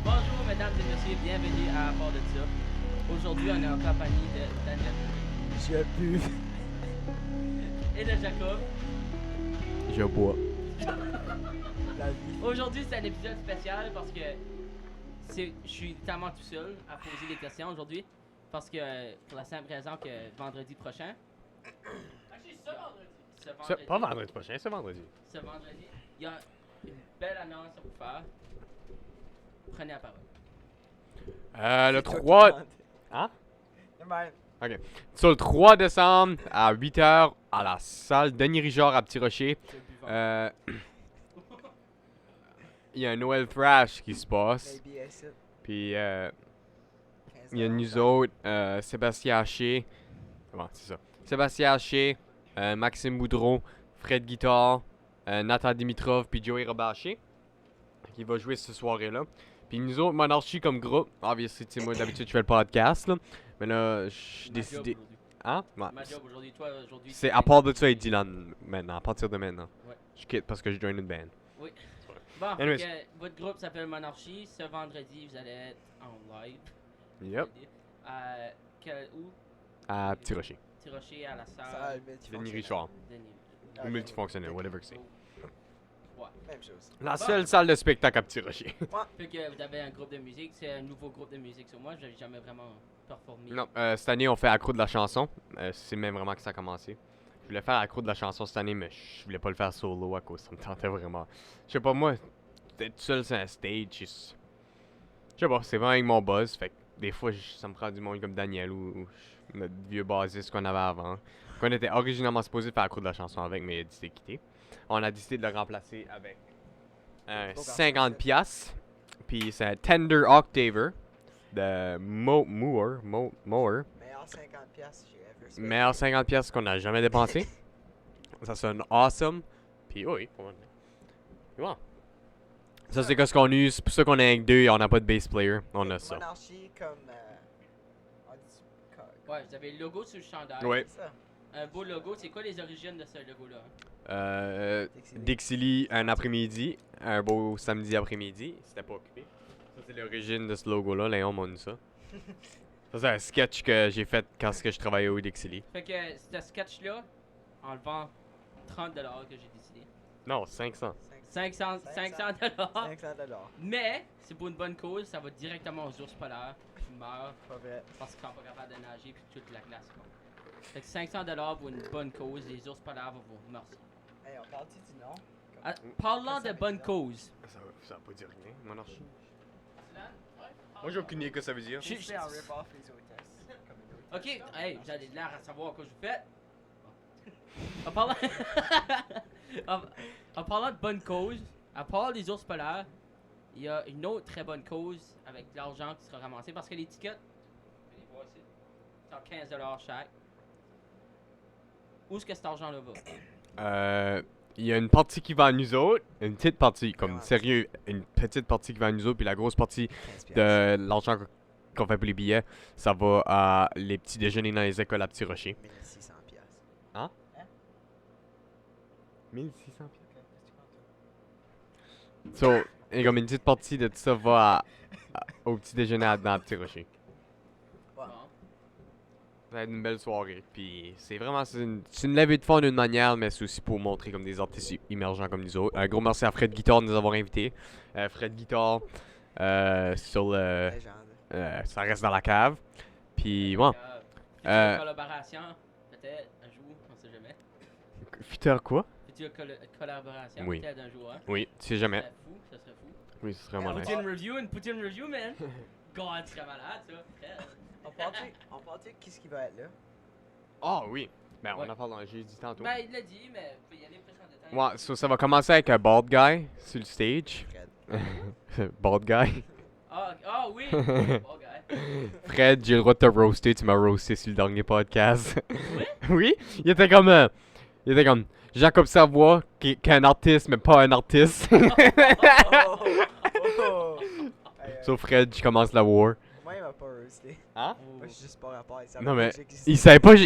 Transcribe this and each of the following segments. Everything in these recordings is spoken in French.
Bonjour mesdames et messieurs, bienvenue à Part de ça. Aujourd'hui on est en compagnie de Daniel Je pue. et de Jacob. Je bois. La vie. Aujourd'hui c'est un épisode spécial parce que je suis tellement tout seul à poser des questions aujourd'hui. Parce que pour la simple raison que vendredi prochain. Actually, Pas vendredi prochain, c'est vendredi. Ce vendredi, il y a une belle annonce à vous faire. Prenez la parole. Le 3... Hein? Nevermind. Ok. Sur le 3 décembre, à 8h, à la salle Denis Richard à Petit Rocher, il y a un Noël Thrash qui se passe. Maybe I sit. Puis, il y a nous autres, Sébastien Haché. Comment c'est ça? Sébastien Haché, Maxime Boudreau, Fred Guitare, Nathan Dimitrov, puis Joey Robaché. Qui va jouer cette soirée-là. Puis nous autres, Monarchie comme groupe, obviously, tu sais, moi d'habitude je fais le podcast, là. Mais là, je suis décidé. Hein? Ouais. Ma job aujourd'hui, toi aujourd'hui. C'est à part de ça et Dylan maintenant, à partir de maintenant. Ouais. Je quitte parce que je join une band. Bon, Anyways. fait que votre groupe s'appelle Monarchie. Ce vendredi, vous allez être en live. Yep. Où? À Petit Rocher. Petit Rocher à la Ça salle. Denis Richard. Denis. Ah, Ou multifonctionnel, whatever que c'est. Ouais. Même chose. La seule salle de spectacle à Petit Rocher. Fait que vous avez un groupe de musique. C'est un nouveau groupe de musique sur moi. Je n'avais jamais vraiment performé. Non, cette année on fait accro de la chanson. C'est même vraiment que ça a commencé. Je voulais faire accro de la chanson cette année, mais je voulais pas le faire solo à cause ça me tentait vraiment. Je sais pas, moi, d'être tout seul sur un stage, je sais pas, c'est vraiment avec mon buzz. Fait que des fois, ça me prend du monde comme Daniel ou notre vieux bassiste qu'on avait avant. Qu'on était originalement supposé faire accro de la chanson avec, mais il a décidé de quitter. On a décidé de le remplacer avec un 50 piastres. Puis c'est un Tender Octaver de Moore. Meilleur 50 piastres j'ai ever spent. Meilleur 50 piastres qu'on a jamais dépensé. Ça sonne awesome. Puis oui, pour moi. Puis bon. Ça c'est ce qu'on a eu, c'est pour ça qu'on est avec deux et on n'a pas de bass player. On a ça. Monarchie comme... on dit... Ouais, vous avez le logo sur le chandail. Ouais. C'est ça. Un beau logo. C'est quoi les origines de ce logo-là? Dixili un après-midi, un beau samedi après-midi. C'était pas occupé. Ça c'est l'origine de ce logo-là. Léon m'a dit ça. Ça c'est un sketch que j'ai fait quand je travaillais au Dixili. Fait que ce sketch-là, en le vend 30$ que j'ai décidé. Non, 500. 500$. 500$. Mais, c'est pour une bonne cause, ça va directement aux ours polaires qui meurent Pas vrai. parce qu'ils sont pas capables de nager puis toute la glace. Quoi. Fait que 500$ pour une bonne cause, les ours polaires vont vous remercier. Hey, on parle-tu du nom? Ah, parlant de bonne cause. Ça veut pas dire rien, monarchie. Moi j'ai aucune idée que ça veut dire. Je- On fait un rip-off les hôtesses. Comme une hôtesse. Ok, hey, vous avez l'air à savoir quoi je vous faites. En parlant... en parlant de bonne cause, à part les ours polaires, il y a une autre très bonne cause avec de l'argent qui sera ramassé parce que les tickets, vous allez voir ici, c'est en 15$ chaque. Où est-ce que cet argent-là va? Il y a une partie qui va à nous autres, une petite partie, comme Ouais. sérieux, une petite partie qui va à nous autres, puis la grosse partie 15 piastres. de l'argent qu'on fait pour les billets, ça va à les petits déjeuners dans les écoles à Petit Rocher. 1600 piastres. 1600 Ok, qu'est-ce que tu comptes, So, et comme une petite partie de tout ça va au petit déjeuner dans Petit Rocher. Bon. Ça va être une belle soirée. Puis c'est vraiment c'est une levée de fonds d'une manière, mais c'est aussi pour montrer comme des artistes émergents comme nous autres. Un gros merci à Fred Guitare de nous avoir invités. Fred Guitare sur le. Légende. Ça reste dans la cave. Puis bon. Future collaboration, peut-être un jour, on sait jamais. Futur quoi? Future collaboration, Oui. peut-être un jour, hein. Oui, tu sais jamais. Ça serait fou, ça serait fou. Oui, ce serait vraiment nice. Poutine review, man. God, tu serais malade, ça. Frère. On parle-tu de qui ce qui va être là? Ah oui. Ben on Ouais. en parle dans le jeudi tantôt. Ben, il l'a dit, mais vous pouvez y aller plus en détail. Ouais, so, ça va commencer avec un bald guy sur le stage. Fred. Bald guy. Ah oui! Oh, gars. Fred, j'ai le droit de te roaster, tu m'as roasté sur le dernier podcast. Oui? Oui, il était comme Jacob Savoie, qui est un artiste, mais pas un artiste. Oh, oh, oh. Hey, So Fred, je commence la war. Moi, Moi, il m'a pas roasté. Hein? Moi, je suis juste pas rapport. Non, mais il savait pas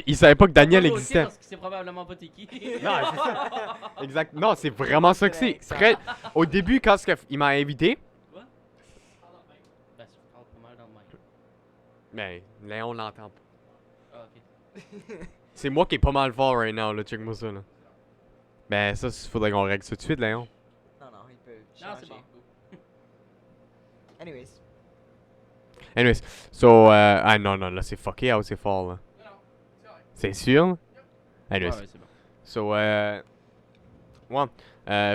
que Daniel Aussi existait. parce que c'est probablement pas t'es qui. Non, c'est ça. Exact. Non, c'est vraiment ça que c'est. Ça. Fred, au début, quand il m'a invité, Ben, ça parle pas mal dans le mic. ben, Léon l'entend pas. Ah, ok. C'est moi qui est pas mal fort right now, là. Check-moi ça, là. Ben, ça, faudrait qu'on règle ça tout de suite, Léon. Non, non, il peut Non, c'est changer. bon. Anyways. Anyways, so, ah non, non, là, c'est fucké out, c'est fort, là. Non, c'est vrai. C'est sûr? Anyways. Ouais, c'est bon. So, ouais,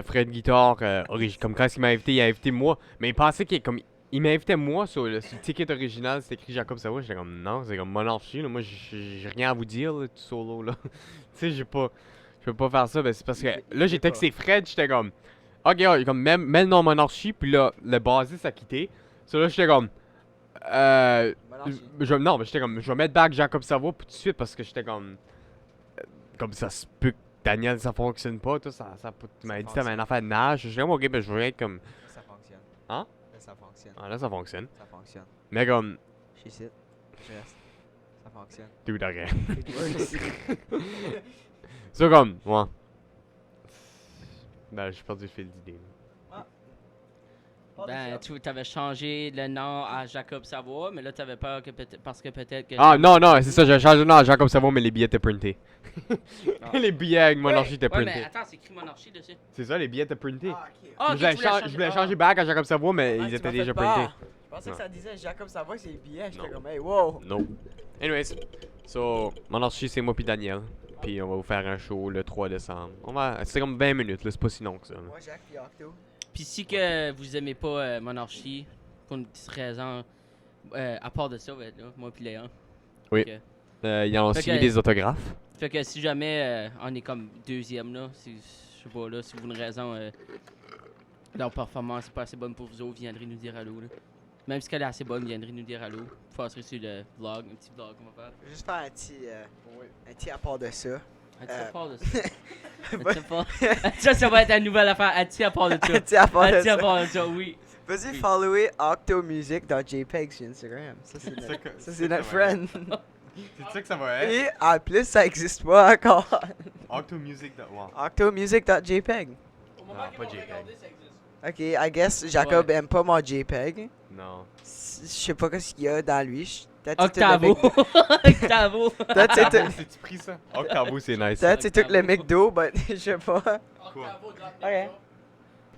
Fred Guitare, comme quand il m'a invité, il a invité moi. Mais il pensait il m'invitait moi sur le ticket original, c'était écrit Jacob Savoie. J'étais comme, non, c'est comme monarchie, là. Moi, j'ai rien à vous dire, là, tout solo, là. Tu sais, je peux pas faire ça, ben, c'est parce que là, j'ai texté Fred, j'étais comme, ok, ouais, comme, mets le nom monarchie, puis là, le bassiste a quitté. So là, j'étais comme, Monarchie. non, mais j'étais comme, je vais mettre back Jacob Savoie tout de suite parce que j'étais comme ça se peut que Daniel ça fonctionne pas, toi, tu m'as dit t'avais une affaire de nage, je suis comme ok, ben je veux être comme. Ça fonctionne. Hein? Là, ça fonctionne. Ah là ça fonctionne. Ça fonctionne. Mais comme. Je suis ici. Je reste. Ça fonctionne. Dude, arrête. It works. C'est comme, ouais. Ben j'ai perdu le fil d'idée. Ben, tu avais changé le nom à Jacob Savoie, mais là, tu avais peur que parce que peut-être que. Ah non, non, c'est ça, j'ai changé le nom à Jacob Savoie, mais les billets étaient printés. Ah. Les billets avec monarchie étaient Ouais, mais printés. attends, c'est écrit monarchie dessus. C'est ça, les billets étaient printés. Ah, ok. Ah, ok, Je voulais changer back à Jacob Savoie, mais Ah, ils tu étaient m'as déjà fait peur. printés. Je pensais Non. que ça disait Jacob Savoie, c'est les billets. J'étais Non. comme, hey, wow. No. Anyways, so, monarchie, c'est moi puis Daniel. Puis on va vous faire un show le 3 décembre. C'est comme 20 minutes, là, c'est pas si long que ça. Là. Moi, Jacques puis Octo. Puis si que vous aimez pas monarchie, pour une petite raison, à part de ça, va être là, moi puis Léon. Oui. Fait Ils ont Fait signé que- des autographes. Fait que si jamais on est comme deuxième là, je sais pas là, si pour une raison leur performance est pas assez bonne pour vous autres, viendrez nous dire allô là. Même si elle est assez bonne, viendrez nous dire allô. Vous passerez sur le vlog, un petit vlog qu'on va faire. Je vais juste faire un petit apport de ça. Un petit Euh, apport de ça. Un petit apport. Ça va être la nouvelle affaire. Un petit apport de ça. Un petit apport Un de petit ça. apport de ça, oui. Vas-y, follower octomusic.jpg sur Instagram. Ça, c'est notre friend. C'est ça que ça va Et en plus, ça existe pas encore. Octomusic. Wow. octomusic.jpg. Au moment qu'ils pas vont JPEG. regarder, ça existe. Ok, I guess Jacob aime pas mon JPEG. Non. Je sais pas ce qu'il y a dans lui. Peut-être c'est tout le Octavo. Mc- Octavo. Peut-être c'est tout- C'est-tu pris ça? Octavo, c'est nice. peut-être c'est tout le McDo, mais je sais pas. Cool. Ok.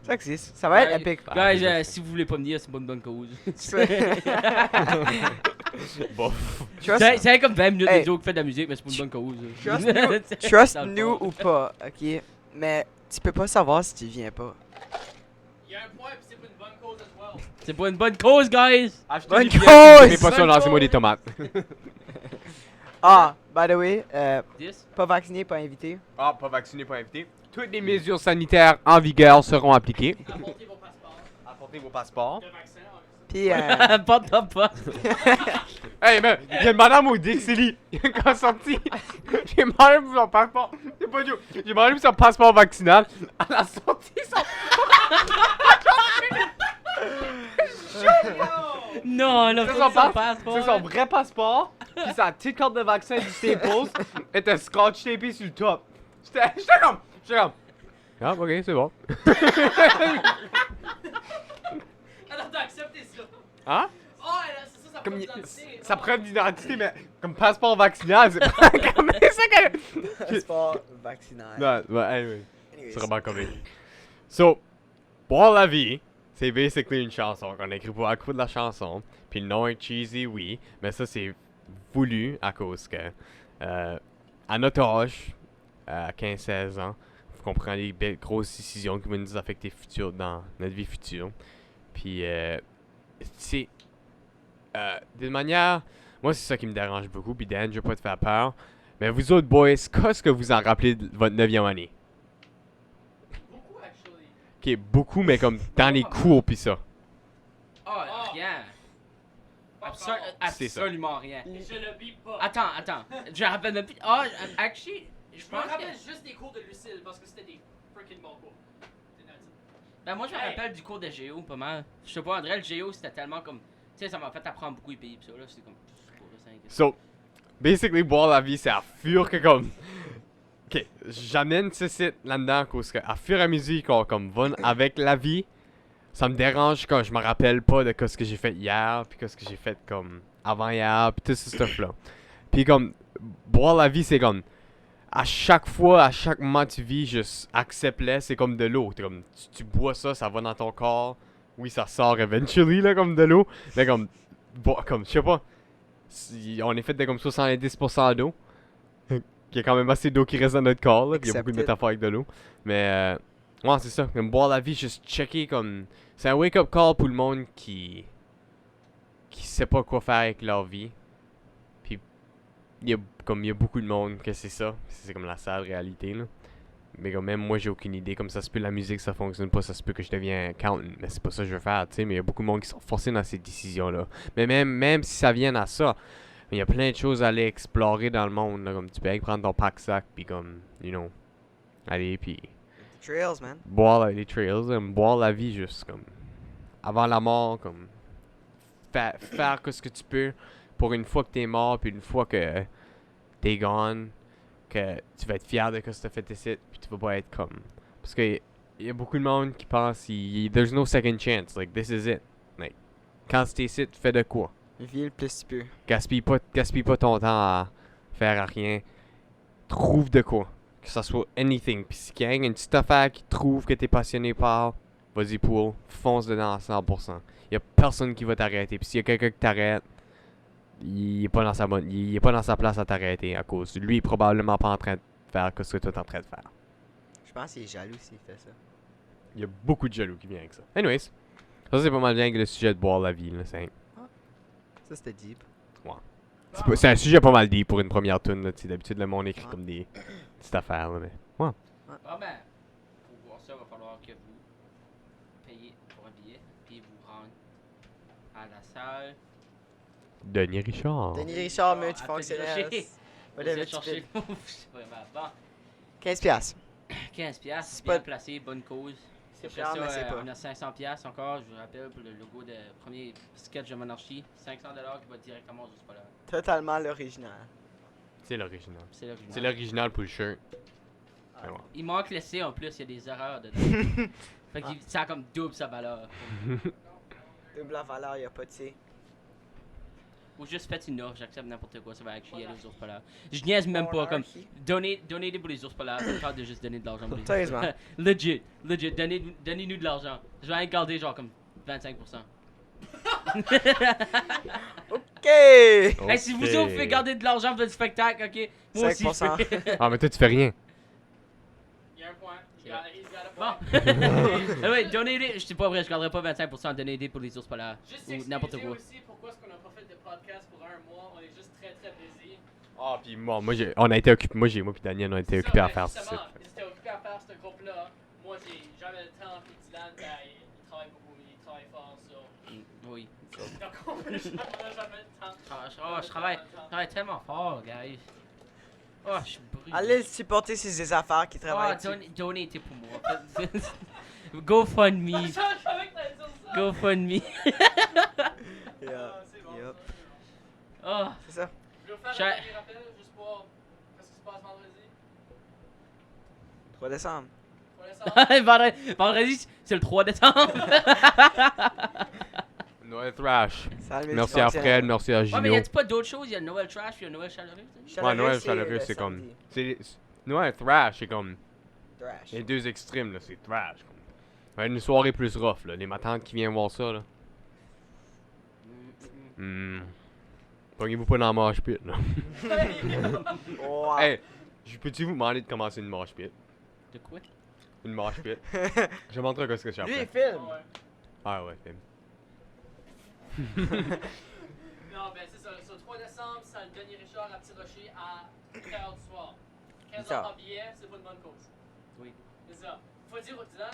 Ça existe. Ça va être Ouais. epic. Guys, si vous voulez pas me dire, c'est pas une bonne cause. Bof. Trust, C'est comme 20 minutes Hey. de Joe qui fait de la musique, mais c'est pas une bonne cause. trust Dans le nous fond. ou pas, ok? Mais tu peux pas savoir si tu viens pas. Il y a un point, puis c'est pas une bonne cause as well. C'est pas une bonne cause, guys! Achetez Bonne des billets, cause! si vous aimez pas ça, Bonne lancez-moi cause! des tomates. Ah, by the way, 10. pas vacciné, pas invité. Ah, pas vacciné, pas invité. Toutes les mesures sanitaires en vigueur seront appliquées. Apportez vos passeports. Apportez vos passeports. De vaccin. Puis, Porte pas. Hey, mais il y a une madame au Dixili qui a sorti. J'ai demandé pour son passeport. C'est pas du J'ai demandé pour son passeport vaccinal. Elle a sorti son. Non, là, C'est faut son, que ça passe- passe pas. c'est son vrai passeport. Puis sa petite carte de vaccin du Staples était scotch tapée sur le top. J'étais comme. Ah, ok, c'est bon. Alors, t'as accepté ça. Hein? Oh, c'est ça, ça Comme prend y- l'identité. sa preuve d'identité, mais comme passeport vaccinal, c'est pas comme ça que. passeport vaccinal. Non, bah, anyway. Anyways. C'est vraiment comique. So, Boire la vie, c'est basically une chanson qu'on a écrit pour à cause de la chanson. Puis le nom est cheesy, oui, mais ça c'est voulu à cause que à notre âge, à 15-16 ans, faut qu'on prenne des belles grosses décisions qui vont nous affecter futur dans notre vie future. Puis c'est d'une manière, moi c'est ça qui me dérange beaucoup. Puis Dan, je veux pas te faire peur, mais vous autres boys, qu'est-ce que vous en rappelez de votre 9e année? Beaucoup, actually. Ok, beaucoup, mais comme dans les cours pis ça. Oh, rien. C'est ça. Absolument rien. Je le bip pas. Attends. Je me rappelle même plus. Ah, actually, je Je me pense rappelle que... juste des cours de Lucille parce que c'était des freaking bons cours. C'est dans le- Ben moi, je me Hey. rappelle du cours de géo, pas mal. Je sais pas, André, le géo, c'était tellement comme... Tu sais, ça m'a fait apprendre beaucoup de pays, pis ça, là, c'est comme. C'est pas ça, inquiète. So, basically, boire la vie, c'est à fur que comme. Ok, j'amène ce site là-dedans, parce que à fur et à mesure qu'on comme va avec la vie, ça me dérange quand je me rappelle pas de ce que j'ai fait hier, puis ce que j'ai fait comme avant-hier, puis tout ce stuff-là. Puis comme, boire la vie, c'est comme. À chaque fois, à chaque moment que tu vis, juste accepte-le, c'est comme de l'eau. T'es comme, tu bois ça, ça va dans ton corps. Oui, ça sort eventually, là, comme de l'eau. Mais comme, comme, je sais pas. On est fait de comme 70% d'eau. Il y a quand même assez d'eau qui reste dans notre corps, là. Puis il y a beaucoup de Accepted. métaphores avec de l'eau. Mais, ouais, c'est ça. Comme boire la vie, juste checker comme. C'est un wake-up call pour le monde qui sait pas quoi faire avec leur vie. Puis, il y a beaucoup de monde que c'est ça. C'est comme la sale réalité, là. Mais comme même moi, j'ai aucune idée. Comme ça se peut, la musique, ça fonctionne pas. Ça se peut que je devienne accountant. Mais c'est pas ça que je veux faire, tu sais. Mais il y a beaucoup de monde qui sont forcés dans ces décisions-là. Mais même si ça vient à ça, il y a plein de choses à aller explorer dans le monde, là. Comme tu peux aller prendre ton pack-sac, puis comme, you know, aller, puis Trails, man. boire les trails, boire la vie juste comme avant la mort, comme faire ce que tu peux pour une fois que t'es mort, puis une fois que t'es gone, que tu vas être fier de ce que t'as fait ici, puis tu vas pas être comme. Parce que y a beaucoup de monde qui pense there's no second chance, like this is it. Like, quand t'es ici, tu fais de quoi? Vis le plus tu peux. Gaspille pas ton temps à faire rien. Trouve de quoi. Que ça soit anything. Puis si quelqu'un a une petite affaire qui trouve que t'es passionné par, vas-y pour, fonce dedans à 100%. Y a personne qui va t'arrêter. Puis s'il y a quelqu'un qui t'arrête, il est pas dans sa place à t'arrêter à cause. Lui, il est probablement pas en train de faire ce que toi t'es en train de faire. Je pense qu'il est jaloux s'il fait ça. Il y a beaucoup de jaloux qui viennent avec ça. Anyways, ça c'est pas mal bien que le sujet de boire la vie, là. Ça, c'était deep. C'est un sujet pas mal deep pour une première tune, là. D'habitude, le monde écrit comme des petites affaires, là, mais. Ouais. Ah ben, pour voir ça, il va falloir que vous payiez pour un billet, puis vous rendre à la salle. Denis Richard. Denis Richard, Ah, multifonctionnel. chercher. Whatever Vous tu chercher. peux. C'est vraiment bon. 15 piastres. 15 piastres, C'est bien pas- placé, bonne cause. C'est Après cher, ça, mais c'est pas. on a 500 piastres encore, je vous rappelle, pour le logo de premier sketch de Monarchie. 500$ qui va directement au Spoiler. Totalement l'original. C'est l'original. C'est l'original. C'est l'original pour le shirt. Ah. Mais ouais. Il manque le C en plus, il y a des erreurs dedans. Fait que ça a comme double sa valeur. Double la valeur, y'a pas de C. Ou juste faites une offre, j'accepte n'importe quoi, ça va actually aller aux ours polaires. Je niaise même pas, comme donnez pour les ours polaires, ça me tente de juste donner de l'argent pour les Sérieusement. legit, donnez-nous de l'argent. Je vais en garder genre comme 25%. Ok! Hey, si vous autres faites garder de l'argent pour votre spectacle, ok? Moi aussi, je 5%. fais. Ah, mais toi, tu fais rien. Il y a un point. He's got a Bon. point. Ouais, donnez-les, je suis pas vrai, je garderai pas 25%, donnez-les pour les ours polaires. Juste Ou n'importe excuser quoi. aussi pourquoi est-ce qu'on n'a pas fait de podcast pour un mois. On est juste très très busy. Ah, puis on a été occupés. Moi puis Daniel, on a été occupés à faire ça. Justement, ils étaient occupés à faire ce groupe-là. Moi, j'ai jamais le temps. Puis Dylan, ben, il travaille beaucoup, il travaille fort. So. Oui. Donc, on n'a jamais le temps. Je travaille tellement fort, guys. Oh, je suis brûlé. Allez supporter ses affaires qui travaillent. dessus. Donnez pour moi. GoFundMe. Je savais que t'allais dire ça. GoFundMe. Yeah. C'est bon. Yup. Oh. C'est ça. Je vais vous faire J'ai- un dernier rappel juste pour qu'est-ce qui se passe vendredi. 3 décembre. Pour l'instant. Vendredi, c'est le 3 décembre. Noël Thrash. Salut, Merci à Fred, merci à Ouais, mais Gino. y a-tu pas d'autres choses? Il y a Noël Trash, il y a Noël Chaleureux. tu sais? Ouais, Noël chaleureux, c'est comme. Noël Thrash, c'est comme. Trash. Les deux extrêmes, là, c'est Thrash. Comme. Ouais, une soirée plus rough, là. Les matantes qui viennent voir ça, là. Pognez-vous pas dans la mosh pit, là. Wow. Hey, peux-tu vous demander de commencer une mosh pit? De quoi? Une mosh pit. Je vais montrer ce que je suis Lui, il après. filme. Ouais. Ah ouais, film. Non, ben c'est ça. Sur le 3 décembre, c'est le Denis Richard à Petit Rocher à 8h du soir. 15 Ça. ans par billet, c'est pas une bonne cause. Oui. C'est ça. Faut dire aux Dylan,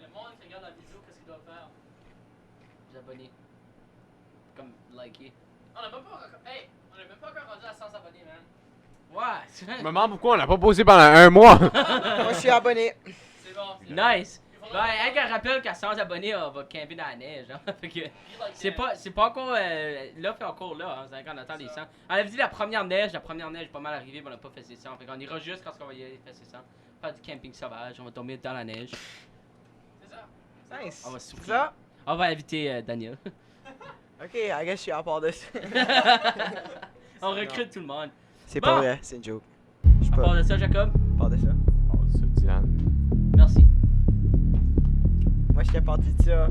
le monde qui regarde la vidéo, qu'est-ce qu'il doit faire? Vous abonnez. Comme liker. On n'a même pas encore. Hey, on n'a même pas encore rendu à 100 abonnés, man. Ouais, c'est vrai. Maman, pourquoi on l'a pas posé pendant un mois? Moi, je suis abonné. C'est bon. c'est bon. Nice. Il faut Ben, elle qu'elle rappelle qu'à 100 abonnés, on va camper dans la neige. Hein. Fait que c'est pas encore. L'offre est encore là, hein, c'est quand on attend les 100. On avait dit la première neige est pas mal arrivée, mais on a pas fait ses 100. Fait qu'on ira juste quand on va y aller faire ses 100. Faire du camping sauvage, on va tomber dans la neige. C'est ça. Nice. On va C'est souffrir. ça? On va inviter Daniel. Ok, I guess je suis à part de ça. On recrute tout le monde. C'est Bon. pas vrai, c'est une joke. Je suis À part pas de ça, Jacob, à part de ça. Oh, ça, Dylan. merci. Moi, j'étais parti de ça.